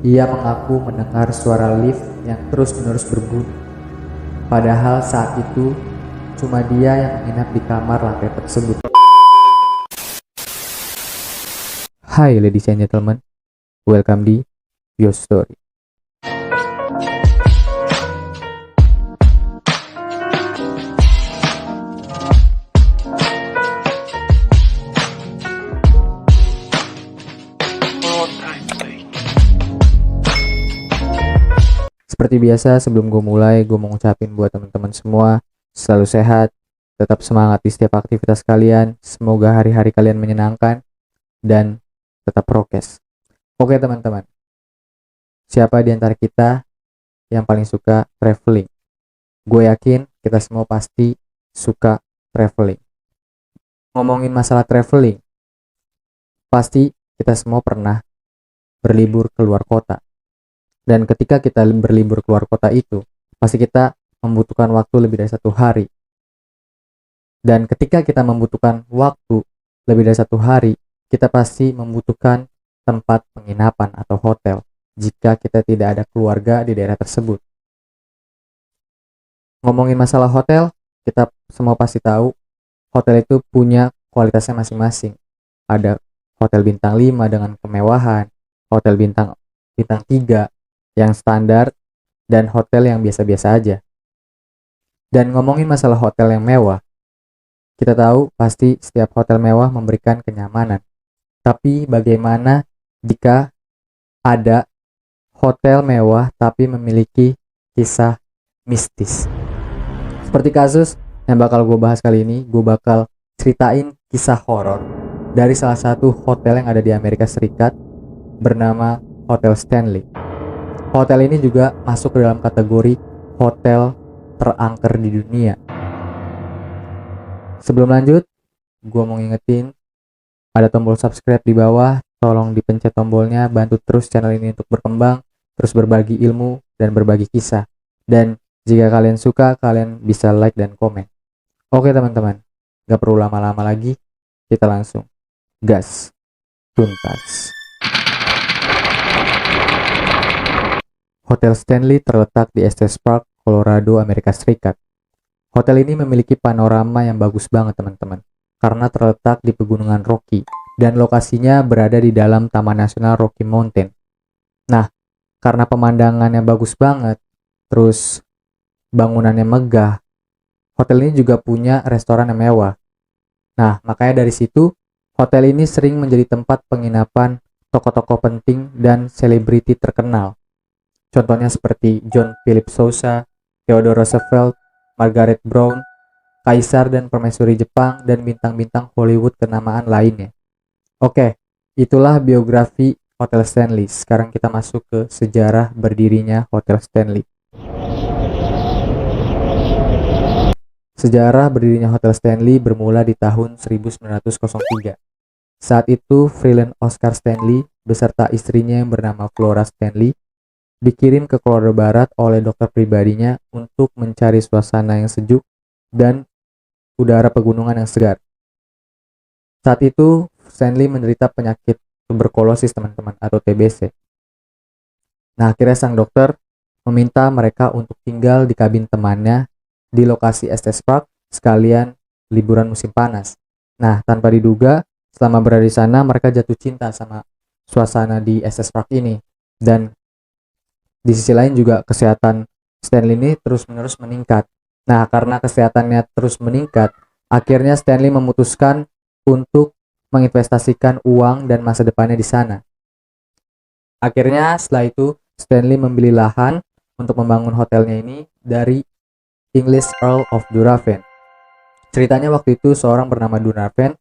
Ia mengaku mendengar suara lift yang terus-menerus berbunyi. Padahal saat itu cuma dia yang menginap di kamar lantai tersebut. Hai ladies and gentlemen, welcome di Your Story. Seperti biasa, sebelum gue mulai, gue mau ngucapin buat teman-teman semua selalu sehat, tetap semangat di setiap aktivitas kalian. Semoga hari-hari kalian menyenangkan dan tetap prokes. Oke teman-teman, siapa di antara kita yang paling suka traveling? Gue yakin kita semua pasti suka traveling. Ngomongin masalah traveling, pasti kita semua pernah berlibur keluar kota. Dan ketika kita berlibur keluar kota itu, pasti kita membutuhkan waktu lebih dari 1 hari. Dan ketika kita membutuhkan waktu lebih dari 1 hari, kita pasti membutuhkan tempat penginapan atau hotel jika kita tidak ada keluarga di daerah tersebut. Ngomongin masalah hotel, kita semua pasti tahu hotel itu punya kualitasnya masing-masing. Ada hotel bintang 5 dengan kemewahan, hotel bintang 3 yang standar, dan hotel yang biasa-biasa aja. Dan ngomongin masalah hotel yang mewah, kita tahu pasti setiap hotel mewah memberikan kenyamanan. Tapi bagaimana jika ada hotel mewah tapi memiliki kisah mistis? Seperti kasus yang bakal gue bahas kali ini, gue bakal ceritain kisah horor dari salah satu hotel yang ada di Amerika Serikat bernama Hotel Stanley. Hotel ini juga masuk ke dalam kategori hotel terangker di dunia. Sebelum lanjut, gue mau ngingetin, ada tombol subscribe di bawah, tolong dipencet tombolnya, bantu terus channel ini untuk berkembang, terus berbagi ilmu dan berbagi kisah. Dan jika kalian suka, kalian bisa like dan komen. Oke teman-teman, gak perlu lama-lama lagi, kita langsung gas tuntas. Hotel Stanley terletak di Estes Park, Colorado, Amerika Serikat. Hotel ini memiliki panorama yang bagus banget teman-teman, karena terletak di pegunungan Rocky, dan lokasinya berada di dalam Taman Nasional Rocky Mountain. Nah, karena pemandangannya bagus banget, terus bangunannya megah, hotel ini juga punya restoran yang mewah. Nah, makanya dari situ, hotel ini sering menjadi tempat penginapan tokoh-tokoh penting dan selebriti terkenal. Contohnya seperti John Philip Sousa, Theodore Roosevelt, Margaret Brown, Kaisar dan Permaisuri Jepang, dan bintang-bintang Hollywood kenamaan lainnya. Oke, itulah biografi Hotel Stanley. Sekarang kita masuk ke sejarah berdirinya Hotel Stanley. Sejarah berdirinya Hotel Stanley bermula di tahun 1903. Saat itu, Freeland Oscar Stanley beserta istrinya yang bernama Flora Stanley dikirim ke Colorado Barat oleh dokter pribadinya untuk mencari suasana yang sejuk dan udara pegunungan yang segar. Saat itu, Stanley menderita penyakit tuberkulosis teman-teman atau TBC. Nah, akhirnya sang dokter meminta mereka untuk tinggal di kabin temannya di lokasi Estes Park sekalian liburan musim panas. Nah, tanpa diduga, selama berada di sana mereka jatuh cinta sama suasana di Estes Park ini. Dan di sisi lain juga kesehatan Stanley ini terus-menerus meningkat. Nah, karena kesehatannya terus meningkat, akhirnya Stanley memutuskan untuk menginvestasikan uang dan masa depannya di sana. Akhirnya setelah itu, Stanley membeli lahan untuk membangun hotelnya ini dari English Earl of Duraven. Ceritanya waktu itu seorang bernama Duraven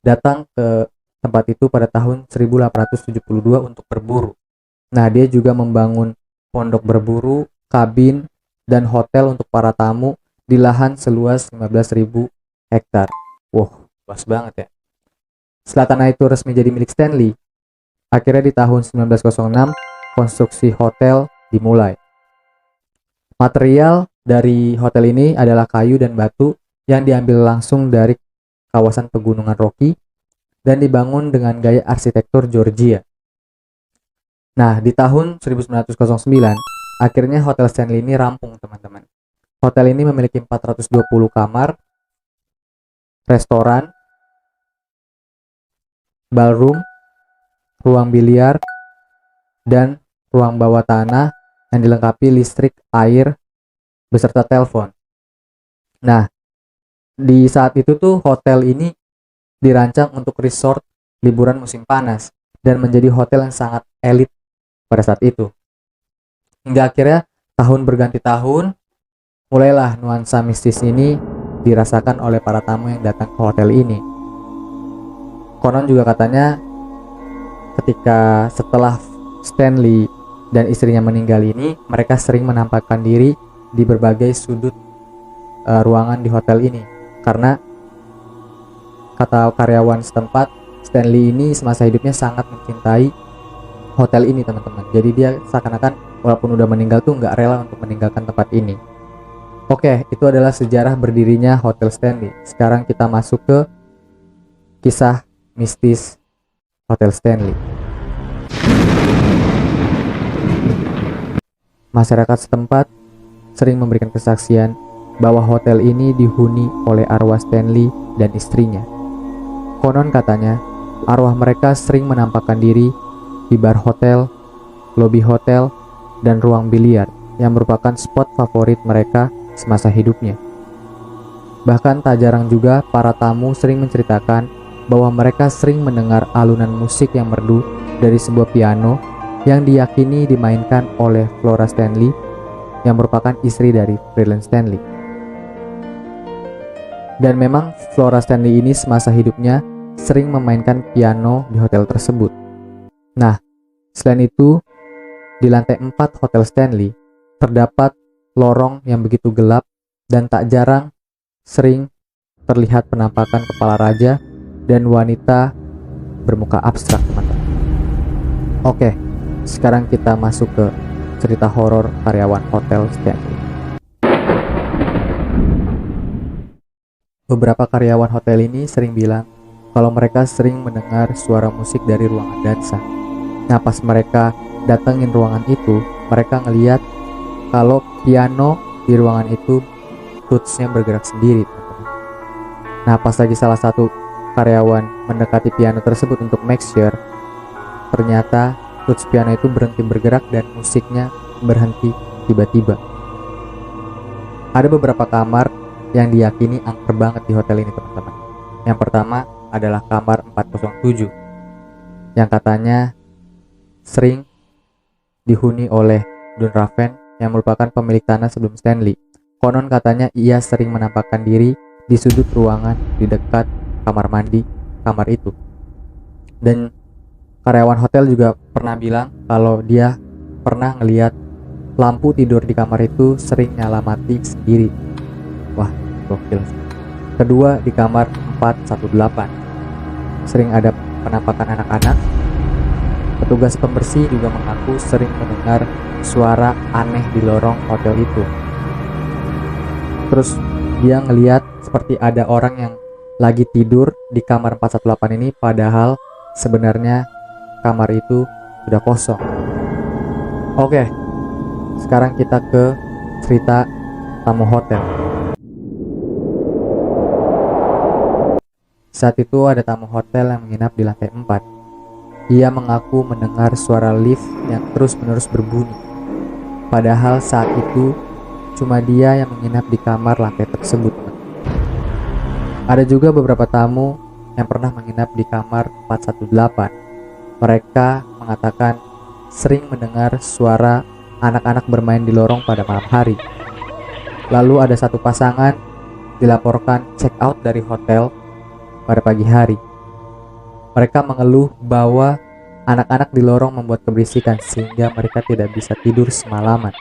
datang ke tempat itu pada tahun 1872 untuk berburu. Nah, dia juga membangun pondok berburu, kabin, dan hotel untuk para tamu di lahan seluas 15.000 hektar. Wow, luas banget ya. Setelah tanah itu resmi jadi milik Stanley, akhirnya di tahun 1906, konstruksi hotel dimulai. Material dari hotel ini adalah kayu dan batu yang diambil langsung dari kawasan pegunungan Rocky dan dibangun dengan gaya arsitektur Georgia. Nah, di tahun 1909, akhirnya Hotel Stanley ini rampung, teman-teman. Hotel ini memiliki 420 kamar, restoran, ballroom, ruang biliar, dan ruang bawah tanah yang dilengkapi listrik, air, beserta telepon. Nah, di saat itu tuh hotel ini dirancang untuk resort liburan musim panas dan menjadi hotel yang sangat elit pada saat itu. Hingga akhirnya tahun berganti tahun, mulailah nuansa mistis ini dirasakan oleh para tamu yang datang ke hotel ini. Konon juga katanya ketika setelah Stanley dan istrinya meninggal ini, mereka sering menampakkan diri di berbagai sudut ruangan di hotel ini. Karena kata karyawan setempat, Stanley ini semasa hidupnya sangat mencintai hotel ini, teman-teman. Jadi dia seakan-akan walaupun udah meninggal tuh nggak rela untuk meninggalkan tempat ini. Oke, itu adalah sejarah berdirinya Hotel Stanley. Sekarang kita masuk ke kisah mistis Hotel Stanley. Masyarakat setempat sering memberikan kesaksian bahwa hotel ini dihuni oleh arwah Stanley dan istrinya. Konon katanya, arwah mereka sering menampakkan diri di bar hotel, lobi hotel, dan ruang biliar yang merupakan spot favorit mereka semasa hidupnya. Bahkan tak jarang juga para tamu sering menceritakan bahwa mereka sering mendengar alunan musik yang merdu dari sebuah piano yang diyakini dimainkan oleh Flora Stanley yang merupakan istri dari Freeland Stanley. Dan memang Flora Stanley ini semasa hidupnya sering memainkan piano di hotel tersebut. Nah, selain itu, di lantai 4 Hotel Stanley terdapat lorong yang begitu gelap dan tak jarang sering terlihat penampakan kepala raja dan wanita bermuka abstrak, teman-teman. Oke, sekarang kita masuk ke cerita horor karyawan Hotel Stanley. Beberapa karyawan hotel ini sering bilang kalau mereka sering mendengar suara musik dari ruangan dansa. Nah, pas mereka datengin ruangan itu, mereka ngeliat kalau piano di ruangan itu tutsnya bergerak sendiri, teman-teman. Nah, pas lagi salah satu karyawan mendekati piano tersebut untuk make sure, ternyata tuts piano itu berhenti bergerak dan musiknya berhenti tiba-tiba. Ada beberapa kamar yang diyakini angker banget di hotel ini, teman-teman. Yang pertama adalah kamar 407 yang katanya sering dihuni oleh Dunraven yang merupakan pemilik tanah sebelum Stanley. Konon katanya ia sering menampakkan diri di sudut ruangan di dekat kamar mandi kamar itu. Dan karyawan hotel juga pernah bilang kalau dia pernah ngelihat lampu tidur di kamar itu sering nyala mati sendiri. Wah, gokil. Kedua, di kamar 418 sering ada penampakan anak-anak. Petugas pembersih juga mengaku sering mendengar suara aneh di lorong hotel itu. Terus dia ngelihat seperti ada orang yang lagi tidur di kamar 418 ini, padahal sebenarnya kamar itu sudah kosong. Oke, sekarang kita ke cerita tamu hotel. Saat itu ada tamu hotel yang menginap di lantai 4. Ia mengaku mendengar suara lift yang terus-menerus berbunyi. Padahal saat itu cuma dia yang menginap di kamar lantai tersebut. Ada juga beberapa tamu yang pernah menginap di kamar 418. Mereka mengatakan sering mendengar suara anak-anak bermain di lorong pada malam hari. Lalu ada satu pasangan dilaporkan check out dari hotel pada pagi hari. Mereka mengeluh bahwa anak-anak di lorong membuat keberisikan sehingga mereka tidak bisa tidur semalaman.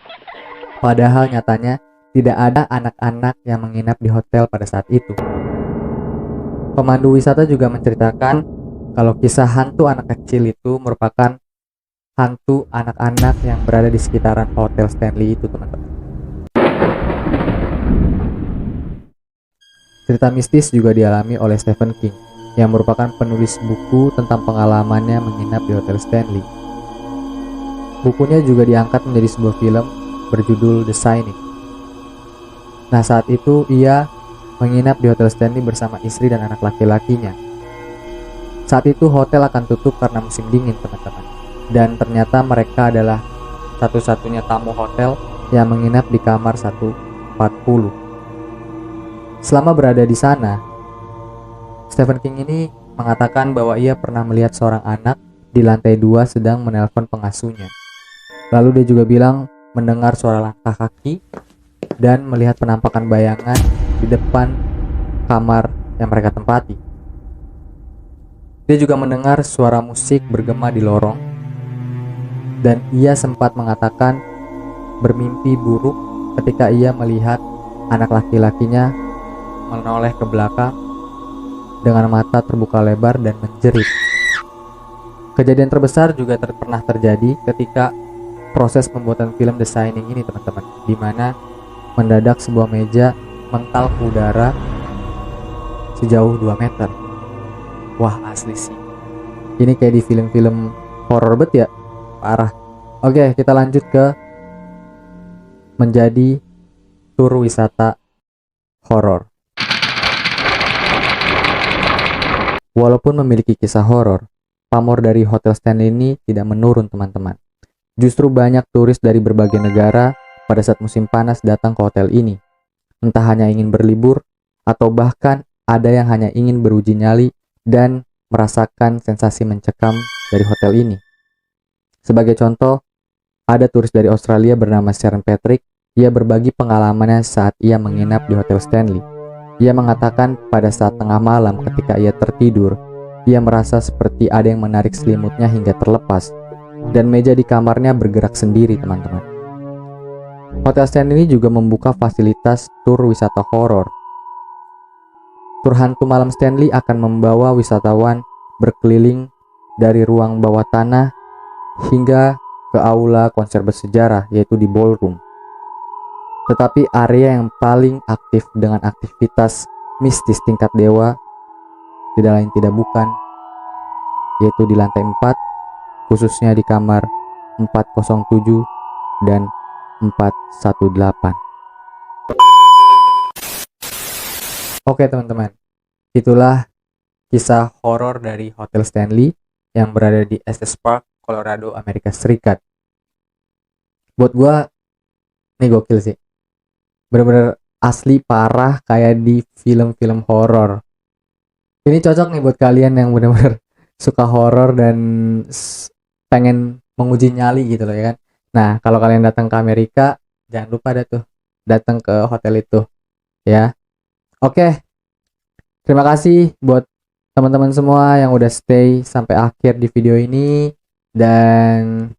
Padahal nyatanya tidak ada anak-anak yang menginap di hotel pada saat itu. Pemandu wisata juga menceritakan kalau kisah hantu anak kecil itu merupakan hantu anak-anak yang berada di sekitaran Hotel Stanley itu, teman-teman. Cerita mistis juga dialami oleh Stephen King, yang merupakan penulis buku tentang pengalamannya menginap di Hotel Stanley. Bukunya juga diangkat menjadi sebuah film berjudul The Shining. Nah, saat itu ia menginap di Hotel Stanley bersama istri dan anak laki-lakinya. Saat itu hotel akan tutup karena musim dingin, teman-teman. Dan ternyata mereka adalah satu-satunya tamu hotel yang menginap di kamar 140. Selama berada di sana, Stephen King ini mengatakan bahwa ia pernah melihat seorang anak di lantai 2 sedang menelpon pengasuhnya. Lalu dia juga bilang mendengar suara langkah kaki dan melihat penampakan bayangan di depan kamar yang mereka tempati. Dia juga mendengar suara musik bergema di lorong, dan ia sempat mengatakan bermimpi buruk ketika ia melihat anak laki-lakinya menoleh ke belakang dengan mata terbuka lebar dan menjerit. Kejadian terbesar juga pernah terjadi ketika proses pembuatan film The Shining ini, teman-teman, di mana mendadak sebuah meja mental ke udara sejauh 2 meter. Wah, asli sih. Ini kayak di film-film horor bet ya, parah. Oke, kita lanjut ke menjadi tur wisata horor. Walaupun memiliki kisah horor, pamor dari Hotel Stanley ini tidak menurun, teman-teman. Justru banyak turis dari berbagai negara pada saat musim panas datang ke hotel ini. Entah hanya ingin berlibur, atau bahkan ada yang hanya ingin beruji nyali dan merasakan sensasi mencekam dari hotel ini. Sebagai contoh, ada turis dari Australia bernama Sharon Patrick. Ia berbagi pengalamannya saat ia menginap di Hotel Stanley. Ia mengatakan pada saat tengah malam ketika ia tertidur, ia merasa seperti ada yang menarik selimutnya hingga terlepas, dan meja di kamarnya bergerak sendiri, teman-teman. Hotel Stanley ini juga membuka fasilitas tur wisata horor. Tur hantu malam Stanley akan membawa wisatawan berkeliling dari ruang bawah tanah hingga ke aula konser bersejarah, yaitu di ballroom. Tetapi area yang paling aktif dengan aktivitas mistis tingkat dewa tidak lain tidak bukan, yaitu di lantai 4, khususnya di kamar 407 dan 418. Oke, teman-teman, itulah kisah horor dari Hotel Stanley yang berada di Estes Park, Colorado, Amerika Serikat. Buat gua ini gokil sih, bener-bener asli parah kayak di film-film horor. Ini cocok nih buat kalian yang bener-bener suka horor dan pengen menguji nyali gitu loh, ya kan. Nah, kalau kalian datang ke Amerika, jangan lupa datang ke hotel itu ya. Oke, terima kasih buat teman-teman semua yang udah stay sampai akhir di video ini. Dan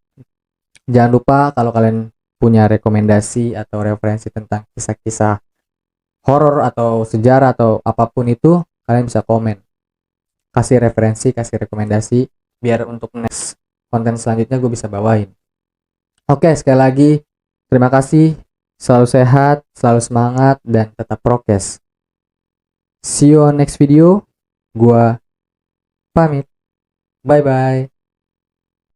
jangan lupa kalau kalian punya rekomendasi atau referensi tentang kisah-kisah horor atau sejarah atau apapun itu, kalian bisa komen. Kasih referensi, kasih rekomendasi, biar untuk next konten selanjutnya gue bisa bawain. Oke, sekali lagi, terima kasih. Selalu sehat, selalu semangat, dan tetap prokes. See you on next video. Gua pamit. Bye-bye.